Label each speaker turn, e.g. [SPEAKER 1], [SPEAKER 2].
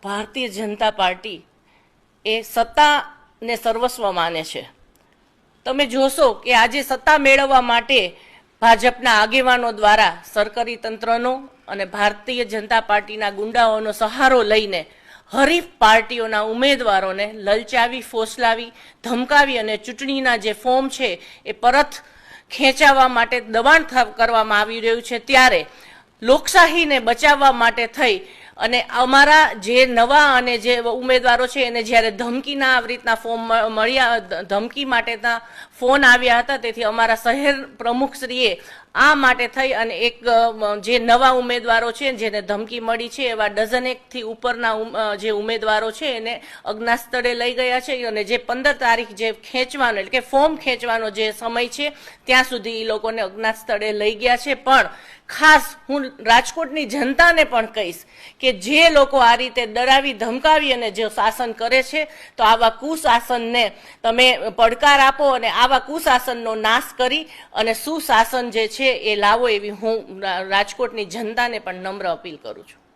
[SPEAKER 1] Bharatiya Janata party એ સત્તાને સર્વસ્વ માને છે। તમે જોશો કે આજે સત્તા મેળવવા માટે ભાજપના આગેવાનો દ્વારા સરકારી તંત્રનો અને ભારતીય જનતા પાર્ટીના ગુંડાઓનો સહારો લઈને હરીફ પાર્ટીઓના ઉમેદવારોને લલચાવી, ફોસલાવી, ધમકાવી અને ચૂંટણીના જે ફોર્મ છે એ પરત ખેંચાવવા માટે દબાણ કરવામાં આવી રહ્યું છે। ત્યારે લોકશાહીને બચાવવા માટે થઈ અને અમારા જે નવા અને જે ઉમેદવારો છે એને જ્યારે ધમકીના આવી રીતના ફોર્મ મળ્યા, ધમકી માટેના ફોન આવ્યા હતા, તેથી અમારા શહેર પ્રમુખશ્રીએ આ માટે થઈ અને એક જે નવા ઉમેદવારો છે જેને ધમકી મળી છે એવા ડઝનેકથી ઉપરના જે ઉમેદવારો છે એને અજ્ઞાત સ્થળે લઈ ગયા છે અને જે 15 તારીખ જે ખેંચવાનો એટલે કે ફોર્મ ખેંચવાનો જે સમય છે ત્યાં સુધી એ લોકોને અજ્ઞાત સ્થળે લઈ ગયા છે। પણ ખાસ હું રાજકોટની જનતાને પણ કહીશ કે જે લોકો આ રીતે ડરાવી ધમકાવી અને જે શાસન કરે છે તો આવા કુશાસનને તમે પડકાર આપો અને આવા કુશાસનનો નાશ કરી અને સુશાસન જે છે એ લાવો એવી હું રાજકોટની જનતાને પણ નમ્ર અપીલ કરું છું।